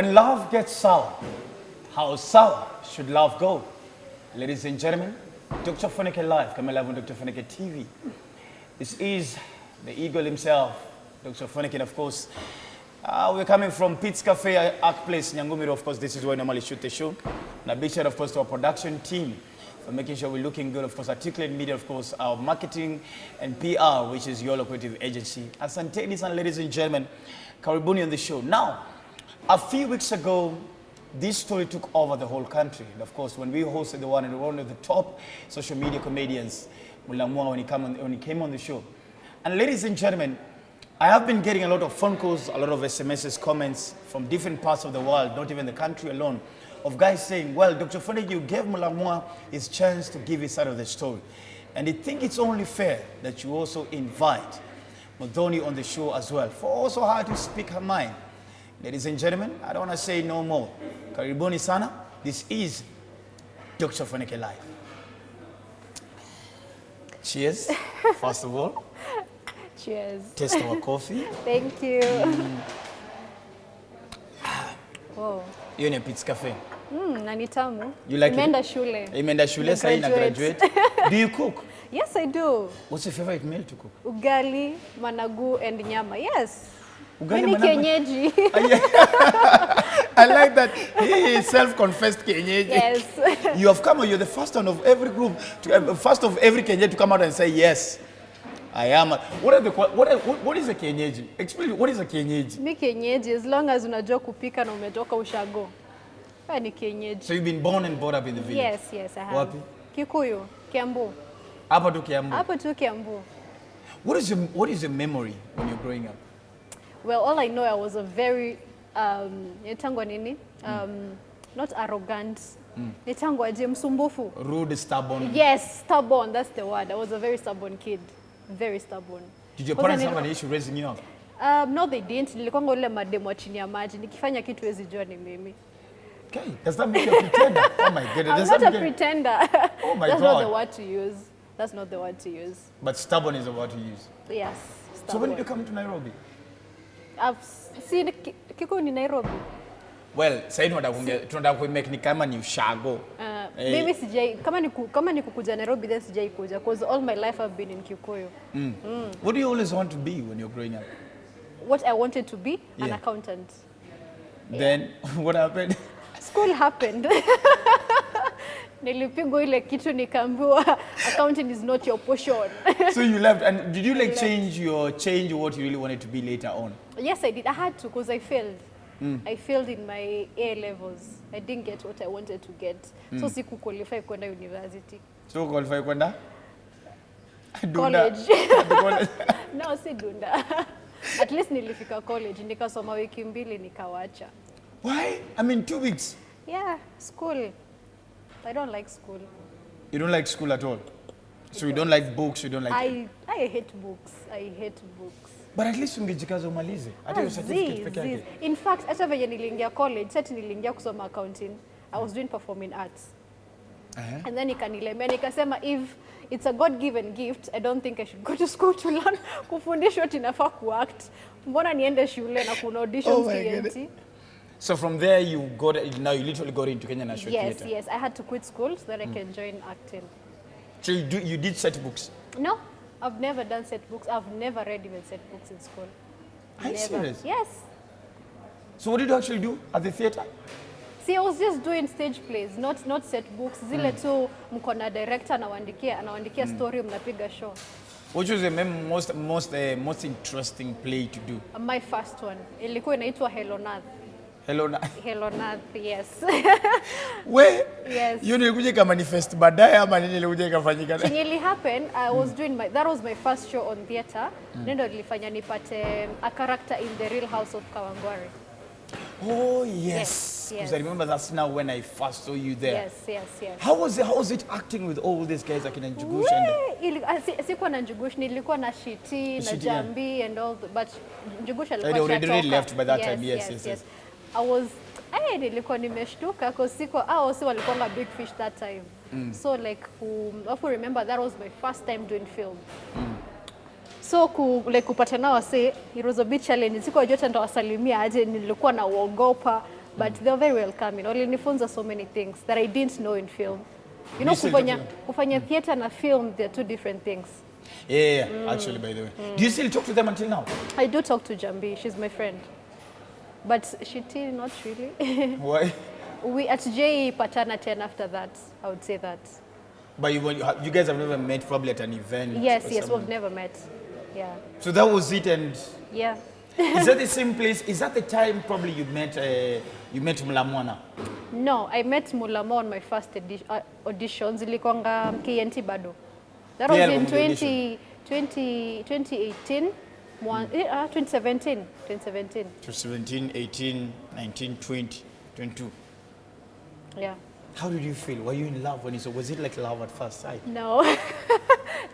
When love gets sour, how sour should love go? Ladies and gentlemen, Dr. Ofweneke live, come live on Dr. Ofweneke TV. This is the eagle himself, Dr. Ofweneke, and of course, we're coming from Pete's Cafe, Arc Place, Nyangumiro. Of course, this is where I normally shoot the show. And a big shout, of course, to our production team for making sure we're looking good. Of course, Articulate Media, of course, our marketing and PR, which is Yolo creative agency. Asante, and ladies and gentlemen, karibuni on the show. Now, a few weeks ago, this story took over the whole country. And of course, when we hosted one of the top social media comedians, Mulamwa, when he came on the show. And ladies and gentlemen, I have been getting a lot of phone calls, a lot of SMSs, comments from different parts of the world, not even the country alone, of guys saying, well, Dr. Ofweneke, you gave Mulamwa his chance to give his side of the story. And I think it's only fair that you also invite Modoni on the show as well, for also her to speak her mind. Ladies and gentlemen, I don't want to say no more. Karibuni sana. This is Dr. Ofweneke Live. Cheers, first of all. Cheers. Taste our coffee. Thank you. Whoa. Hiyo ni Pete's Cafe. Na ni tamu. You like Imeenda shule. Imeenda shule, sasa ina graduate. Do you cook? Yes, I do. What's your favorite meal to cook? Ugali, managu, and nyama. Yes. Ugali, Mimi managu? kienyeji. I like that. He is self-confessed Kenyeji. Yes. You have come, you're the first one of every group, first of every Kenyeji to come out and say, yes, I am. What is a Kenyeji? Explain, what is a Kenyeji? Mimi kienyeji, as long as unajua kupika na umetoka ushago. Wewe ni kienyeji. So you've been born and brought up in the village? Yes, yes, I have. Wapi? Kikuyu, Kiambu. Hapa tu Kiambu? Hapa tu Kiambu. What is your memory when you're growing up? Well, all I know, I was a very, nitangwa nini? Not arrogant. Nitangwa aje msumbufu. Rude, stubborn? Yes, stubborn, that's the word. I was a very stubborn kid. Very stubborn. Did your parents have an issue raising you up? No, they didn't. Nilikuwa ule mademo wa chini ya maji. Nikifanya kitu wezi jua ni mimi. Okay, does that make you a pretender? Oh my goodness. I'm not a pretender. Oh my That's God. not the word to use. That's not the word to use. But stubborn is the word to use. Yes, stubborn. So when did you come to Nairobi? I've seen Kikuyu ni Nairobi. Well, saidi tunataka kuimake ni kama ni ushago. Maybe sijai, kama ni kukuja Nairobi then sijai kuja, because all my life I've been in Kikuyu. What do you always want to be when you're growing up? What I wanted to be? An accountant. Then what happened? School happened. Nilipigwa ile kitu nikaambiwa accounting is not your portion. So you left, and did you like change what you really wanted to be later on? Yes, I did. I had to, because I failed. I failed in my A levels. I didn't get what I wanted to get. So siku qualify kwenda university. So qualify kwenda? College. No, si dunda. At least nilifika college. Nikasoma wiki mbili nikawacha. Why? I mean 2 weeks. Yeah, school. I don't like school. You don't like school at all? So you don't like books, you don't like... I hate books. I hate books. But at least ungejikaza umalize. Hata hiyo certificate peke yake. In fact, hata venye niliingia college, sasa niliingia kusoma accounting. I was doing performing arts. And then ikanilemea, nikasema if it's a God-given gift, I don't think I should go to school to learn kufundishwa tinafaa kuact. Mbona niende shule na kuna auditions KNT? So from there you literally got into Kenya National Theatre. Yes, I had to quit school so that I can join acting. So you did set books? No, I've never done set books. I've never read even set books in school. Are you serious? Yes. So what did you actually do at the theatre? See, I was just doing stage plays, not set books. Zile tu mko na director anawaandikia story, mnapiga show. Which was the most interesting play to do? My first one. Ilikuwa inaitwa Hello Nath. Hello Nath. Hello Nath, yes. Where? Yes. Hiyo nilikuja kama manifest baadaye ama nini ilikuja ikafanyika? Chenye happened, I was doing that was my first show on theater. Ndio nilifanya nipate a character in the Real House of Kawangware. Oh yes. Because I remember that's now when I first saw you there. Yes. How was it acting with all these guys like in Njugush and sikuwa na Njugush, nilikuwa na Shiti, na Jambi and all, but Njugush alikuwa they already left by that time. Yes. I was nilikuwa nimeshtuka because si walikuwa big fish that time. So like if you remember, that was my first time doing film. So kupata nao say it was a bit challenging. Sikuwa jua nitawasalimia aje, nilikuwa na uogopa. but they were very welcoming. Walinifunza so many things that I didn't know in film. You know, You still talk to kufanya theater and film, they're two different things. Yeah, actually, by the way. Do you still talk to them until now? I do talk to Jambi, she's my friend. But Shiti, not really. Why? We at JE patana 10 after that, I would say that. But you guys have never met probably at an event? Yes, or yes, something? we've never met. Yeah. So that was it, and Yeah. is that the same place? Is that the time probably you met Mulamwa? No, I met Mulamwa on my first auditions. Ilikonga KNT bado. That was Yeah, in on the audition. 2018, 2017. 2017. So 17, 18, 19, 20, 22. Yeah. How did you feel? Were you in love when you saw? Was it like love at first sight? No.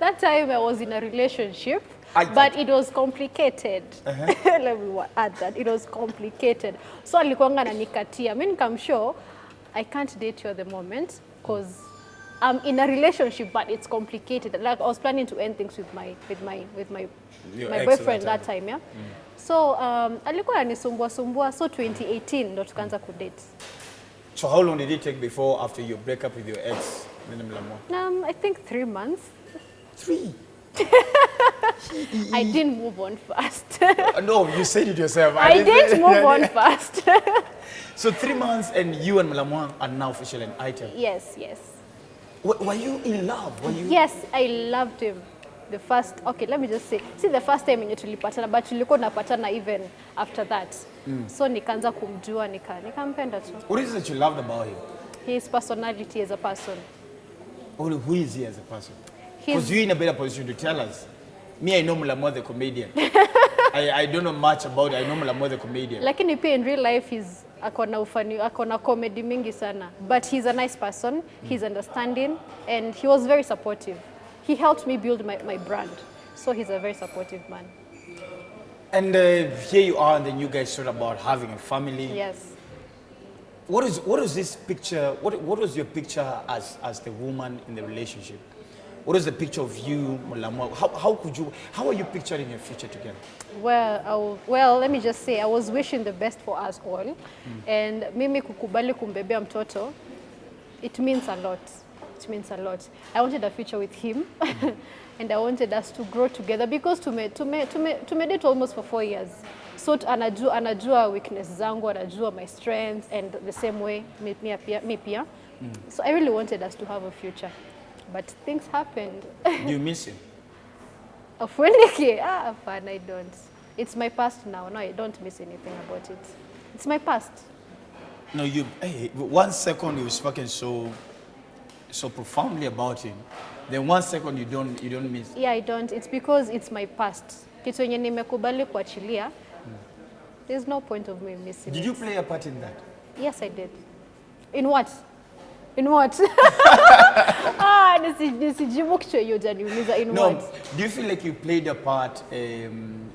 That time I was in a relationship, But but it was complicated. Let me add that. It was complicated. So alikuanga ananikatia. Mimi nikamshow I can't date you at the moment because I'm in a relationship, but it's complicated. Like I was planning to end things with my Your my ex boyfriend at that time, yeah. So alikuwa anisumbua. So 2018 ndo tukaanza kudate. So how long did it take before after you break up with your ex, Mulamwa? I think 3 months. 3. I didn't move on fast. No, you said it yourself. I didn't move on fast. So 3 months and you and Mulamwa are now official an item. Yes, yes. Were you in love? Were you? Yes, I loved him. The first, okay, let me just say, see the first time yenye tulipatana, but tulikuwa tunapatana even after that. So nikaanza kumjua, nikampenda tu. What is it that you loved about him? His personality as a person. Who is he as a person? He's- Because you're in a better position to tell us. Me, I know Mulamwa the comedian. I don't know much about it. I know Mulamwa the comedian. Lakini pia in real life he's akona comedy mingi sana, but he's a nice person, he's understanding, and he was very supportive. He helped me build my brand, so he's a very supportive man. And here you are, and then you guys talk about having a family. Yes. What is this picture? What was your picture as the woman in the relationship? What is the picture of you, Mulamwa? How are you picturing your future together? Well, let me just say, I was wishing the best for us all, and mimi kukubali kumbebea mtoto, it means a lot. It means a lot. I wanted a future with him, and I wanted us to grow together because to date almost for 4 years. So anajua weakness zangu, anajua my strengths, and the same way me pia. So I really wanted us to have a future, but things happened. Do you miss him? Ofweneke, fun, I don't. It's my past now. No, I don't miss anything about it. It's my past. No, hey, 1 second you were speaking so profoundly about him. Then 1 second you don't miss. Yeah, I don't. It's because it's my past. Kitu yenye nimekubali kuachilia. There's no point of me missing. Did it. you play a part in that? Yes, I did. In what? In what? Nisijibu kichwa hiyo janiuliza in No. what? Do you feel like you played a part in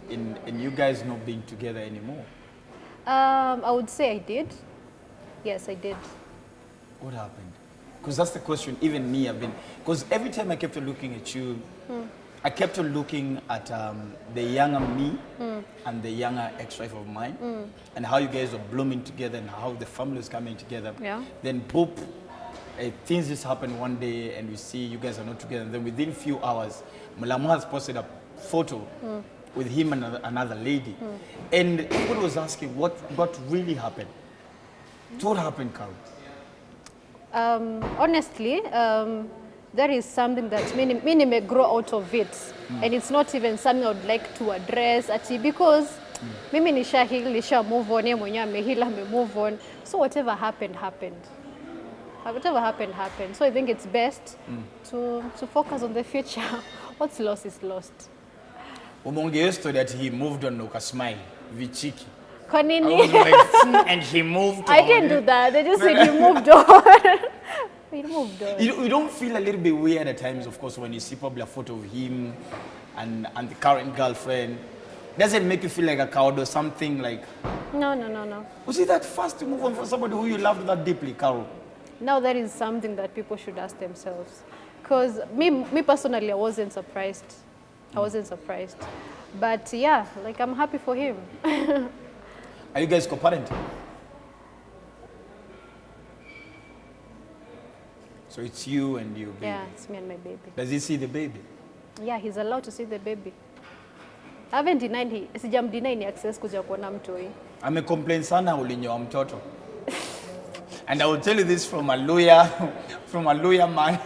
you guys not being together anymore? I would say I did. Yes, I did. What happened? Because that's the question. Even me, because every time I kept on looking at you, I kept on looking at the younger me and the younger ex-wife of mine, and how you guys are blooming together and how the family is coming together. Yeah. Then boop, things just happen one day, and we see you guys are not together. And then within a few hours, Mulamwa has posted a photo with him and another lady, and everybody was asking what really happened. So what happened, Carol? Honestly, that is something that many may grow out of it, and it's not even something I would like to address because mimi nisha heal, nisha move on, yeye mwenyewe amehila, move on. So whatever happened. Whatever happened. So I think it's best to focus on the future. What's lost is lost. Umeongea story that he moved on ukasmile vichiki. Kwa I nini? was like, and he moved on. I didn't do that. They just said he moved on. He moved on. You don't feel a little bit weird at times, of course, when you see probably a photo of him and the current girlfriend. Does it make you feel like a coward or something like? No. Was it that fast to move on for somebody who you loved that deeply, Carol? Now that is something that people should ask themselves. Because me personally, I wasn't surprised. But yeah, like I'm happy for him. Are you guys co-parenting? So it's you and your baby. Yeah, it's me and my baby. Does he see the baby? Yeah, he's allowed to see the baby. I haven't denied sijam deny ni access kuja kuona mtoi. Amecomplain sana ulinyoa mtoto. And I will tell you this from a lawyer man.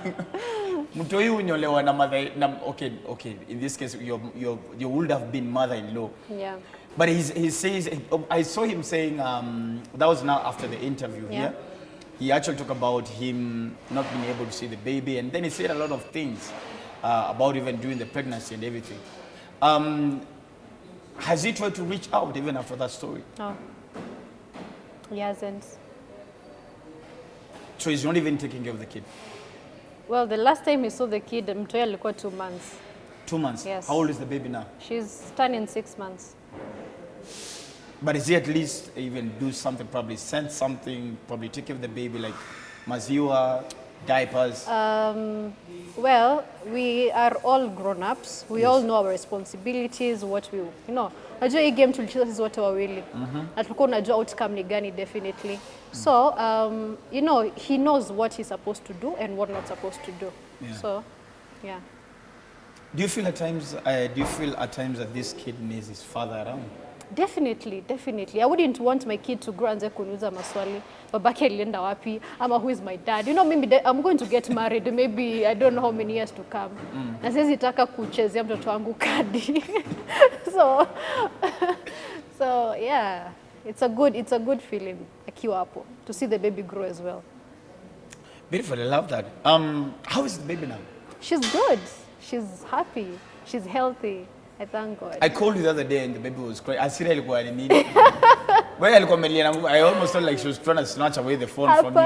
Mtoi unyolewa na mother okay, in this case you would have been mother-in-law. Yeah. But he says, I saw him saying, that was now after the interview here. He actually talked about him not being able to see the baby, and then he said a lot of things about even during the pregnancy and everything. Has he tried to reach out even after that story? No. He hasn't. So he's not even taking care of the kid? Well, the last time he saw the kid, mtoi alikuwa 2 months. 2 months? Yes. How old is the baby now? She's turning 6 months. But is he at least even do something, probably send something, probably take care of the baby, like maziwa, diapers? Well, we are all grown-ups. We all know our responsibilities, what we, najua hii game tulicheza sisi wote wawili. Na tulikuwa unajua outcome ni gani definitely. So, he knows what he's supposed to do and what not supposed to do. Yeah. So, yeah. Do you feel at times that this kid needs his father around? Definitely. I wouldn't want my kid to grow and kuniuliza maswali, babake alienda wapi, ama who is my dad. Maybe I'm going to get married, maybe I don't know how many years to come. Na siwezi taka kuchezea mtoto wangu kadi. So yeah, it's a good feeling akiwa hapo to see the baby grow as well. Beautiful, I love that. How is the baby now? She's good. She's happy. She's healthy. I thank God. I called you the other day and the baby was crying. I almost felt like she was trying to snatch away the phone from me.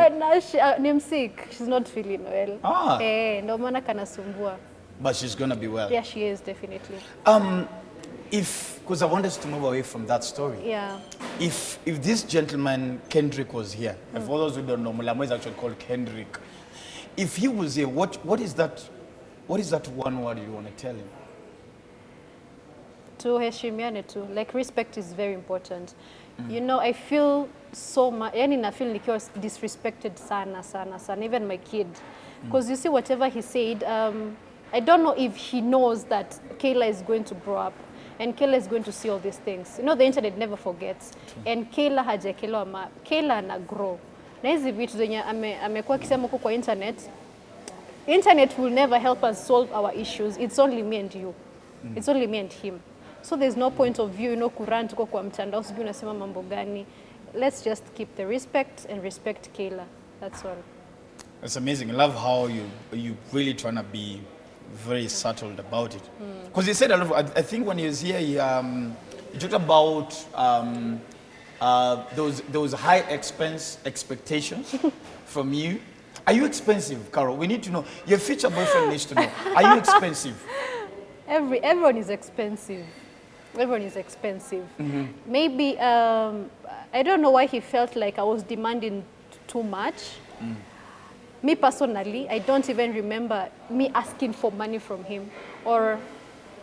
I'm sick. She's not feeling well. Ndio maana kanasumbua. But she's going to be well. Yeah, she is, definitely. Because I want us to move away from that story. Yeah. If this gentleman, Kendrick, was here, and for those who don't know, Mulamwa is actually called Kendrick. If he was here, what is that one word you want to tell him? Tuheshimiane tu. Like, respect is very important. I feel so much, I feel nikiwa disrespected sana, even my kid. Because you see, whatever he said, I don't know if he knows that Kayla is going to grow up and Kayla is going to see all these things. The internet never forgets. And Kayla hajakelewa Kayla ana grow. Na hizi vitu zenye amekuwa akisema huko kwa internet will never help us solve our issues. It's only me and you. It's only me and him. So there's no point of view, kurant tuko kwa mtandao sijui unasema mambo gani. Let's just keep the respect and respect Kayla. That's all. That's amazing. I love how you really trying to be very subtle about it. Because he said a lot. I think when he was here, he talked about those high expectations from you. Are you expensive, Carol? We need to know. Your future boyfriend needs to know. Are you expensive? Everyone is expensive. Everyone is expensive. Maybe, I don't know why he felt like I was demanding too much. Me personally, I don't even remember me asking for money from him. Or,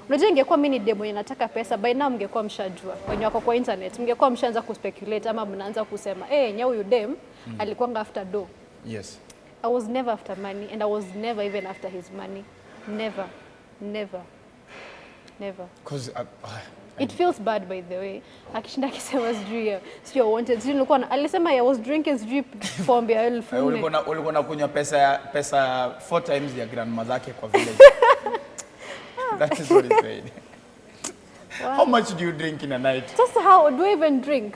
unajua ingekuwa mimi ni demo nataka pesa, by now mngekuwa mshajua. Wenye wako kwa internet, mngekuwa mshaanza kuspeculate ama mnaanza kusema, nyau yu dem, alikuwa after do. Yes. I was never after money, and I was never even after his money. Never. Because it feels bad, by the way. Akishinda akisema sijui wanted. Nilikuwa alisema I was drinking sijui pombe ya 1000. Ulikuwa unakunywa pesa 4 times ya grandmother yake kwa village. That is what he said. Wow. How much do you drink in a night? Just how do I even drink?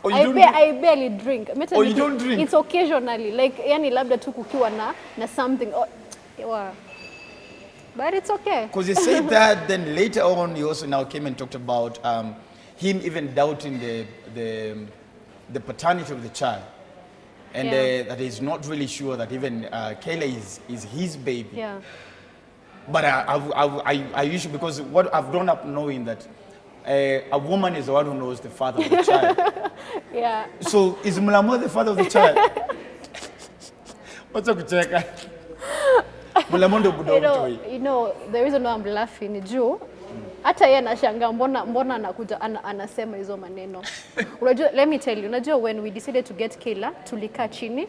Oh, I barely drink. Oh, you don't drink? It's occasionally. Like, labda tu kukiwa na something. But it's okay. Because he said that, then later on he also now came and talked about him even doubting the paternity of the child. And that he's not really sure that even Kayla is his baby. Yeah. But I usually, because what I've grown up knowing that a woman is the one who knows the father of the child. Yeah. So is Mulamwa the father of the child? What's up, Kucheka? The reason why I'm laughing ni juu hata yeye anashangaa mbona anakuja anasema hizo maneno. Unajua, let me tell you, unajua when we decided to get Kayla, tulikaa chini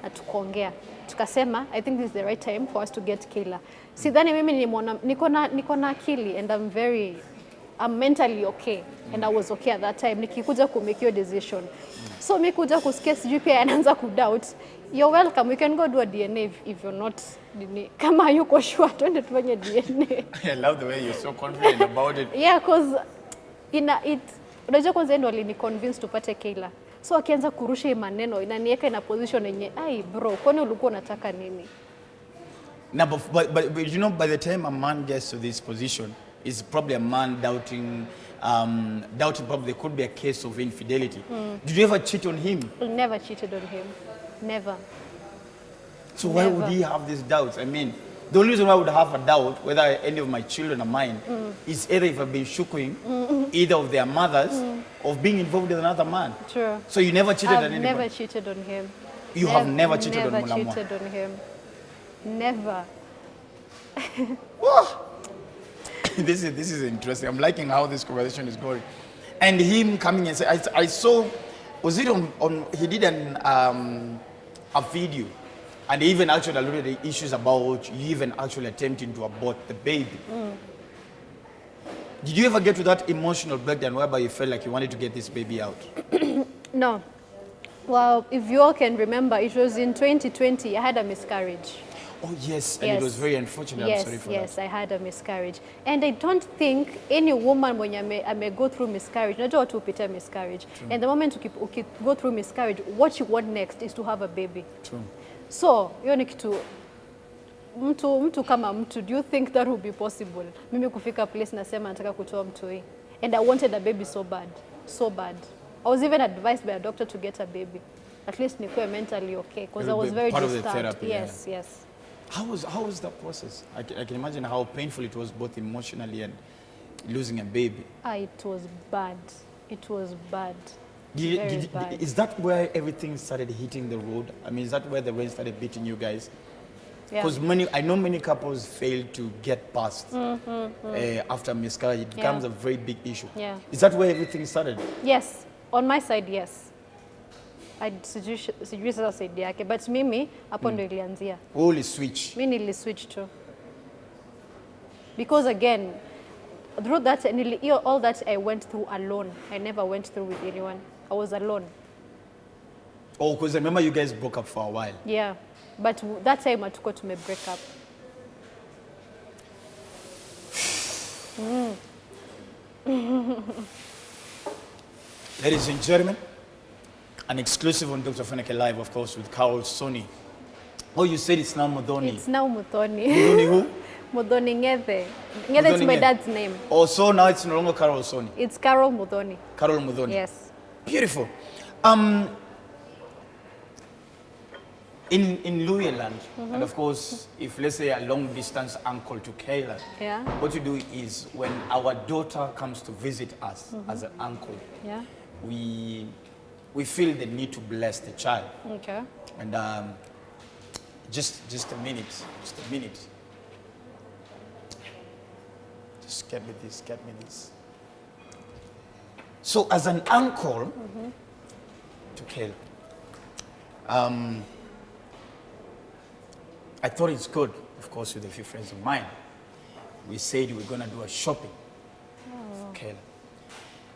na tukaongea. Tukasema, I think this is the right time for us to get Kayla. Sidhani mimi niko na akili and I'm mentally okay and I was okay at that time. Nikikuja ku make your decision. So mimi kuja kusikia sijui pia anaanza ku doubt. You're welcome. We can go do a DNA if you're not kama yuko sure twende tufanye DNA. I love the way you're so confident about it. Yeah, cause unajua kwanza ndio alini convince tupate Kayla. So akianza kurusha maneno inaniweka in a position yenye ai bro, kwani ulikuwa unataka nini? Now, but you know, by the time a man gets to this position, it's probably a man doubting probably there could be a case of infidelity. Did you ever cheat on him? I never cheated on him. Never. So why would he have these doubts? I mean, the only reason why I would have a doubt whether any of my children are mine is either if I've been shuking either of their mothers or being involved with another man. True. So you never cheated on anybody? I've never cheated on him. You have never cheated on Mulamwa? Never cheated on him. Never. This is interesting. I'm liking how this conversation is going. And him coming and say, I saw, was it on he did a video, and he even actually alluded to the issues about you even actually attempting to abort the baby. Did you ever get to that emotional breakdown whereby you felt like you wanted to get this baby out? No. Well, if you all can remember, it was in 2020, I had a miscarriage. Oh, yes, and it was very unfortunate. Yes, I'm sorry for yes, that. I had a miscarriage. And I don't think any woman when I may go through miscarriage, not to repeat a miscarriage. True. And the moment you go through miscarriage, what you want next is to have a baby. True. So, hiyo ni kitu mtu kama mtu, do you think that would be possible? Mimi kufika place nasema nataka kutoa mtoi. And I wanted a baby so bad, so bad. I was even advised by a doctor to get a baby. At least nikuwe mentally okay, because I was very part disturbed. of the therapy, yes, yeah. yes. How was that process? I can imagine how painful it was, both emotionally and losing a baby. It was bad. It was bad. Bad. Is that where everything started hitting the road? I mean, is that where the rain started beating you guys? Because I know many couples fail to get past after miscarriage. It becomes a very big issue. Yeah. Is that where everything started? Yes. On my side, yes. Sijui sasa side yake, but mimi hapo ndo ilianzia. Holy switch. Mimi niliswitch too. Because again, through that, all that I went through alone. I never went through with anyone. I was alone. Oh, because I remember you guys broke up for a while. Yeah. But that time hatuko tume break up. Ladies and gentlemen, an exclusive on Dr. Ofweneke Live, of course, with Carol Sonnie. Oh, you said it's now Muthoni. It's now Muthoni. Muthoni who? Muthoni Ng'ethe. Ng'ethe is my dad's name. Oh, so now it's no longer Carol Sonnie. It's Carol Muthoni. Carol Muthoni. Yes. Beautiful. In Louisland, and of course, if let's say a long distance uncle to Kayla, what we do is when our daughter comes to visit us as an uncle, we feel the need to bless the child. Okay. And just a minute. Just get me this. So as an uncle to Kayla, I thought it's good, of course, with a few friends of mine. We said we're going to do a shopping. Okay.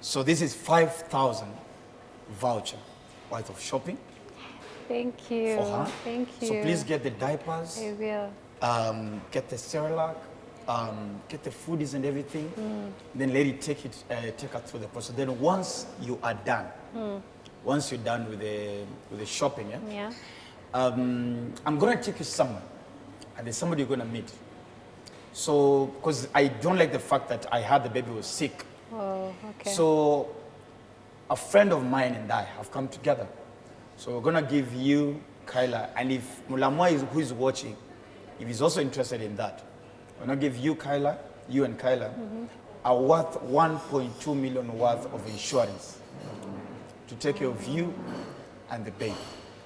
So this is 5,000 voucher worth of shopping. Thank you. For her. Thank you. So please get the diapers. I will. Get the Cerelac. Get the foodies and everything. Then let it take her through the process. Then once you are done, once you're done with the shopping, I'm going to take you somewhere. And there's somebody you're going to meet. So, because I don't like the fact that I heard the baby was sick. Oh, okay. So, a friend of mine and I have come together. So, we're going to give you Kayla. And if Mulamwa who is watching, if he's also interested in that, we're going to give you Kayla, you and Kayla, a worth 1.2 million worth of insurance to take care of you and the baby.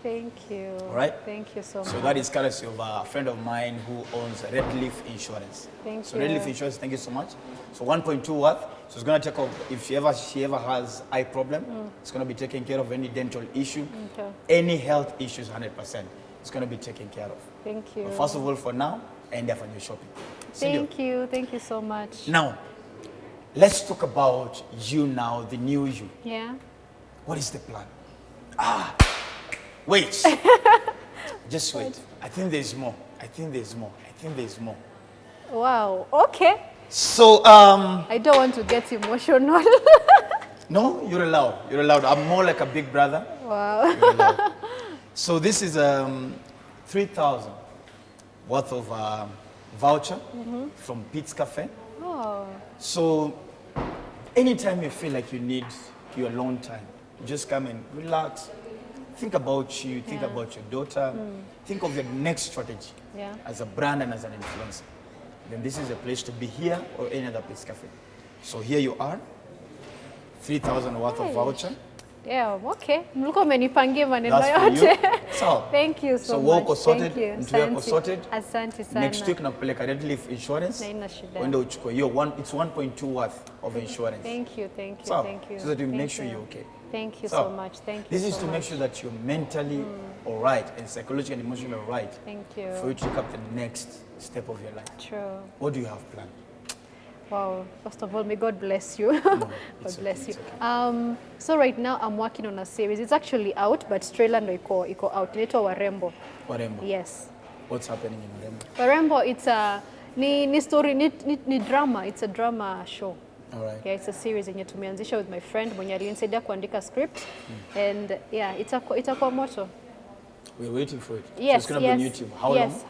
Thank you. All right? Thank you so much. So that is courtesy of a friend of mine who owns Red Leaf Insurance. Thank you. So Red Leaf Insurance, thank you so much. So 1.2 worth. So it's going to take off, if she ever has eye problem, it's going to be taken care of any dental issue, any health issues, 100%. it's going to be taken care of. Thank you. But first of all, for now, end up on your shopping. Sindio? Thank you so much. Now, let's talk about you now, the new you. Yeah. What is the plan? Wait. Just wait. I think there's more. I think there's more. I think there's more. Wow. Okay. So, I don't want to get emotional. no, you're allowed. You're allowed. I'm more like a big brother. Wow. You're allowed. So this is 3,000 worth of voucher from Pete's Cafe. Oh. So anytime you feel like you need your alone time, you just come and relax. Think about you, think about your daughter, think of your next strategy as a brand and as an influencer. Then this is a place to be, here or any other Pete's Cafe. So here you are, 3,000 worth of voucher. Yeah, okay. Mluko umenipangia maneno That's for you. yote. So, Thank you so much. wako sorted, Thank you. mtu yako sorted. Asante sana. Next week nakupeleka Red Leaf Insurance. Haina shida. Uende uchukue hiyo it's 1.2 worth of insurance. Thank you. So, Thank you. so that you Thank make sure you. you're okay. Thank you So, so much. Thank you This is so to much. make sure that you're mentally all right and psychologically and emotionally all right Thank you. for you to take up the next step of your life. True. What do you have planned? Wow. First of all, may God bless you. No, God it's bless okay, you. it's okay. So right now I'm working on a series. It's actually out, but trailer ndo iko out. Inaitwa Warembo. Warembo. Yes. What's happening in Warembo? Warembo, it's a ni story ni drama. It's a drama show. All right. Yeah, it's a series yenye tumeanzisha with my friend mwenye alinisaidia kuandika script and yeah, itakuwa moto. We're waiting for it. Yes, so it's going to yes, be on YouTube. How yes. long?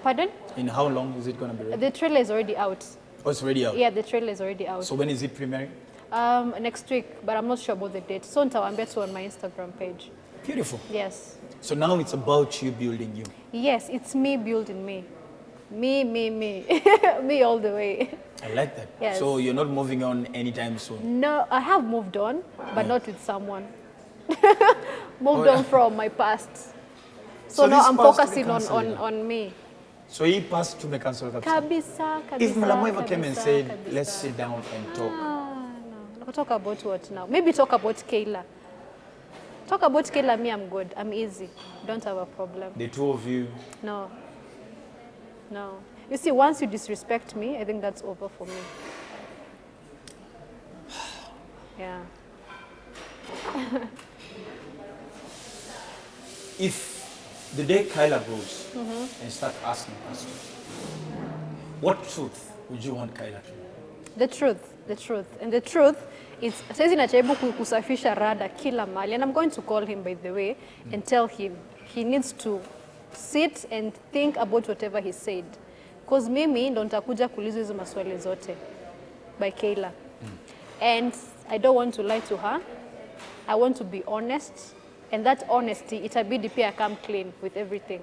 Pardon? In how long is it going to be ready? The trailer is already out. Oh, it's already out? Yeah, the trailer is already out. So when is it premiering? Next week, but I'm not sure about the date. So nitawaambia tu on my Instagram page. Beautiful. Yes. So now it's about you building you. Yes, it's me building me. Me. Me all the way. I like that. Yes. So you're not moving on anytime soon? No, I have moved on, but not with someone. Moved on from my past. So now this I'm past focusing reconciling. on me. So he passed to cancel kabisa. Kabisa. If Mulamwa ever came and said, kabisa. let's sit down and talk. No. Talk about what now? Maybe talk about Kayla. Talk about Kayla, me, I'm good. I'm easy. Don't have a problem. The two of you. No. You see, once you disrespect me, I think that's over for me. Yeah. If the day Kyla goes and start asking questions, what truth would you want Kyla to know? The truth. And the truth is, saizi najaribu kusafisha rada kila mali. And I'm going to call him, by the way, and tell him he needs to sit and think about whatever he said. Because mimi ndo nitakuja kuuliza hizo maswali zote by Kayla. And I don't want to lie to her. I want to be honest. And that honesty, itabidi pia come clean with everything.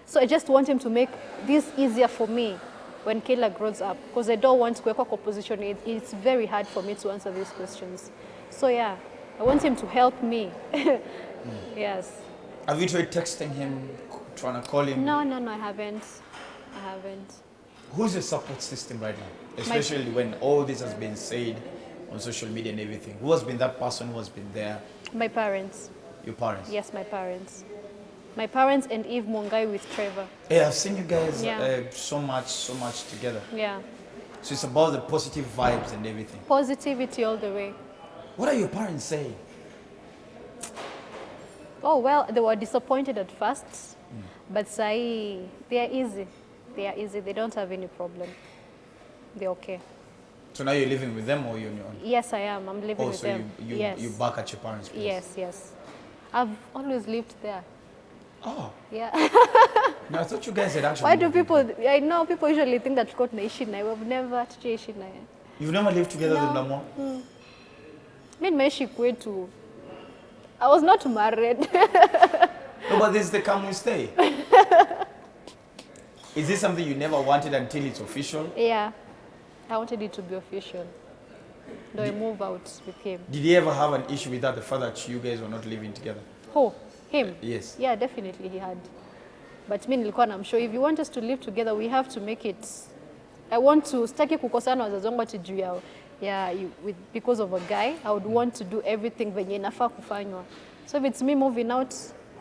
So I just want him to make this easier for me when Kayla grows up. Because I don't want to go kwa position. It's very hard for me to answer these questions. So yeah, I want him to help me. Yes. Have you tried texting him, trying to call him? No, I haven't. Who's your support system right now? Especially when all this has been said on social media and everything. Who has been that person who has been there? My parents. Your parents? Yes, my parents. My parents and Eve Mungai with Trevor. Yeah, I've seen you guys Yeah. so much together. Yeah. So it's about the positive vibes and everything. Positivity all the way. What are your parents saying? Oh, well, they were disappointed at first, but they are easy. They don't have any problem. They're okay. So now you're living with them or you're on your own? Yes, I am. I'm living Oh, with so them. Yes. you back at your parents' place? Yes. I've always lived there. Oh, Yeah. no, I thought you guys had actually. Why do moved people, in. I know people usually think that tuko tunaishi naye. We've never tuishi naye. You've never lived together with No. Mulamwa? Mimi nimeishi kwetu. I was not married. No, but this is the come we stay. Is this something you never wanted until it's official? Yeah. I wanted it to be official. Though I move out with him. Did he ever have an issue with that, the fact that you guys were not living together? Who? Him? Yes. Yeah, definitely he had. But mimi nilikuwa namshow, if you want us to live together, we have to make it. I want to, sitaki kukosana wazazi wangu ati juu yao. Yeah, because of a guy, I would want to do everything venye inafaa kufanywa. So if it's me moving out,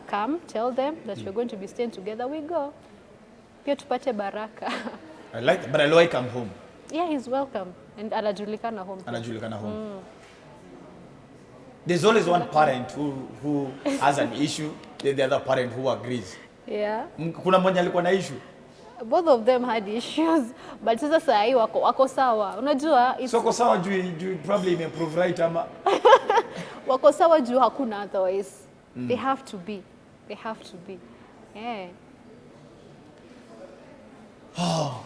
come, tell them that we're going to be staying together, we go. Pia tupate baraka. I like that. But Aloy come home. Yeah, he's welcome. And anajulikana home. Anajulikana home. There's always one parent who has an issue, then the other parent who agrees. Yeah. Kuna mmoja alikuwa na issue. Both of them had issues, but sasa saa hii wako sawa. Unajua soko sawa juu probably improve right ama wako sawa juu hakuna otherwise. They have to be. Yeah. Oh.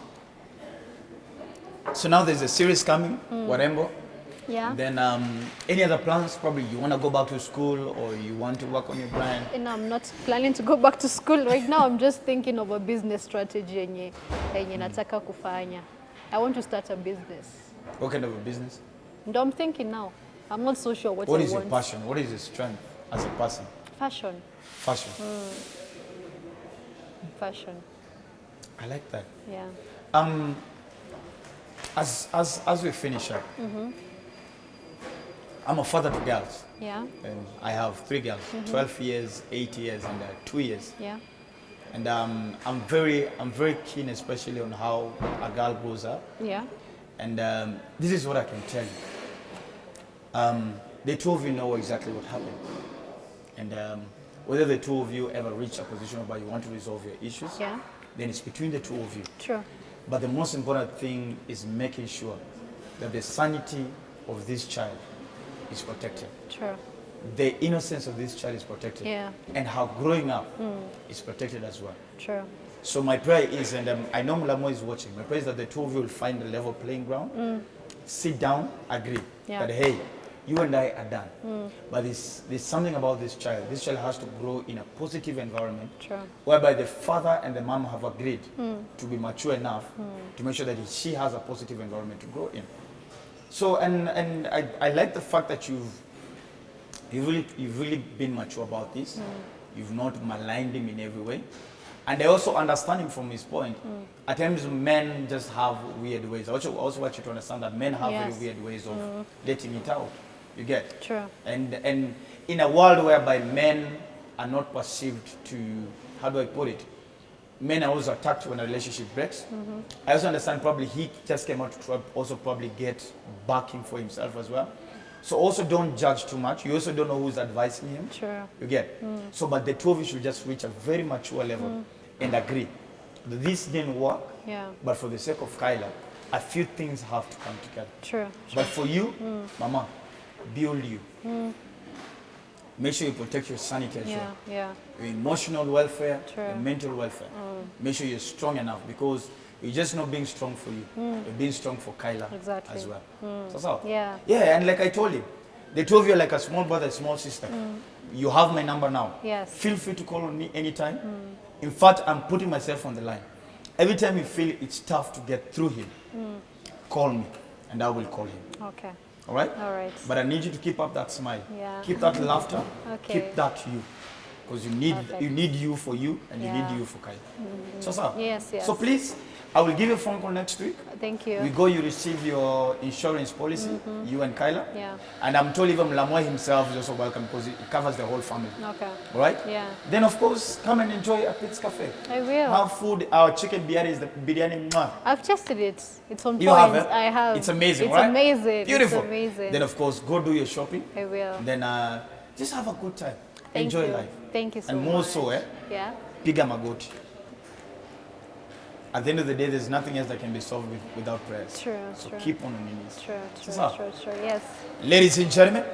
So now there's a series coming, Warembo. Yeah. Then any other plans? Probably you want to go back to school or you want to work on your brand? And I'm not planning to go back to school right now. I'm just thinking of a business strategy yenye nataka kufanya. I want to start a business. What kind of a business? And I'm thinking now. I'm not so sure what I What want. is your passion? What is your strength as a person? Fashion. Fashion. Fashion. I like that. Yeah. As we finish up, I'm a father to girls. Yeah. And I have 3 girls, 12 years, 8 years, and 2 years. Yeah. And I'm very keen, especially on how a girl grows up. Yeah. And this is what I can tell you. The two of you know exactly what happened. And whether the two of you ever reach a position where you want to resolve your issues, Yeah. then it's between the two of you. True. But the most important thing is making sure that the sanity of this child is protected. True. The innocence of this child is protected. Yeah. And how growing up is protected as well. True. So my prayer is, and I know Mulamwa is watching, my prayer is that the two of you will find a level playing ground, sit down, agree Yeah. that, hey, you and I are done. But there's something about this child. This child has to grow in a positive environment True. whereby the father and the mom have agreed to be mature enough to make sure that she has a positive environment to grow in. So, and I like the fact that you've really been mature about this. You've not maligned him in every way. And I also understand him from his point. At times men just have weird ways. I also want you to understand that men have Yes. very weird ways of letting it out. You get? True. And in a world whereby men are not perceived to, how do I put it? Men are also attacked when a relationship breaks. I also understand probably he just came out to try also probably get backing for himself as well. So also don't judge too much. You also don't know who's advising him. True. You get? So but the two of you should just reach a very mature level and agree. This didn't work, Yeah. but for the sake of Kyla, a few things have to come together. True. But for you, Mama, build you. Make sure you protect your sanity as well. Yeah. Yeah. Your emotional welfare, True. your mental welfare. Make sure you're strong enough because you're just not being strong for you. You're being strong for Kyla Exactly. as well. So. Yeah. Yeah, and like I told him, the two of you are like a small brother, a small sister. You have my number now. Yes. Feel free to call on me anytime. In fact, I'm putting myself on the line. Every time you feel it's tough to get through him, call me and I will call him. Okay. All right? All right. But I need you to keep up that smile. Yeah. Keep that laughter. Okay. Keep that you. Because you need you for you and you Yeah. need you for Kyla. So. Yes, yes. So please, I will give you a phone call next week. Thank you. We go, you receive your insurance policy, you and Kyla. Yeah. And I'm told even Mulamwa himself is also welcome because it covers the whole family. Okay. All right? Yeah. Then, of course, come and enjoy a Pits Cafe. I will. Have food. Our chicken biryani is the biryani. Mwah. I've tested it. It's on You point. have it? I have. It's amazing, It's right? amazing. Beautiful. It's amazing. Then, of course, go do your shopping. I will. Then just have a good time. Thank Enjoy you. life. Thank you so And much. more so, Yeah. piga magoti. At the end of the day, there's nothing else that can be solved without prayers. True. So True. keep on your knees. True. Sasa. True. Yes. Ladies and gentlemen,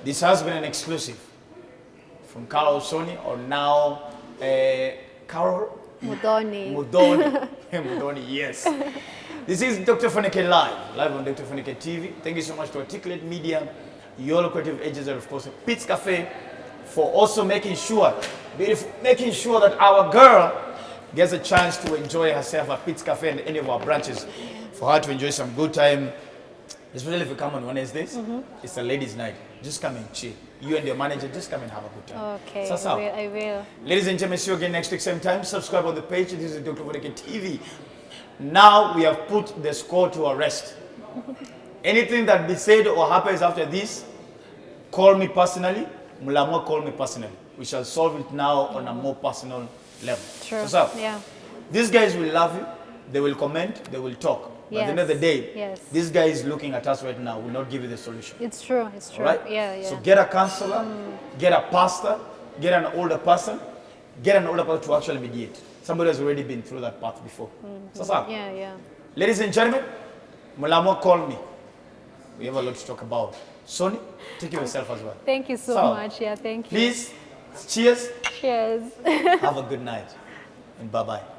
this has been an exclusive from Carol Sonnie, or now Carol Mudoni. Mudoni. Mudoni, yes. This is Dr. Ofweneke live on Dr. Ofweneke TV. Thank you so much to Articulate Media, Yolo Creative Agency, and of course, Pits Cafe, for also making sure that our girl gets a chance to enjoy herself at Pits Cafe and any of our branches, for her to enjoy some good time. Especially if you come on Wednesdays, it's a ladies' night. Just come and chill. You and your manager, just come and have a good time. Okay. Sasa. I will. Ladies and gentlemen, see you again next week, same time. Subscribe on the page. This is Dr. Ofweneke TV. Now we have put the score to a rest. Anything that be said or happens after this, call me personally. Mulamwa, call me personally. we shall solve it now on a more personal level. True. So, Yeah. these guys will love you, they will comment, they will talk. But at the end of the day, Yes. this guy is looking at us right now will not give you the solution. It's true. It's true. Right? Yeah, yeah. So get a counselor, get a pastor, get an older person to actually mediate. Somebody has already been through that path before. So, Yeah, yeah. ladies and gentlemen, Mulamwa, call me. We have a lot to talk about. Sonnie, take care of yourself as well. Thank you so much. Yeah, thank you. Please, cheers. Cheers. Have a good night. And bye-bye.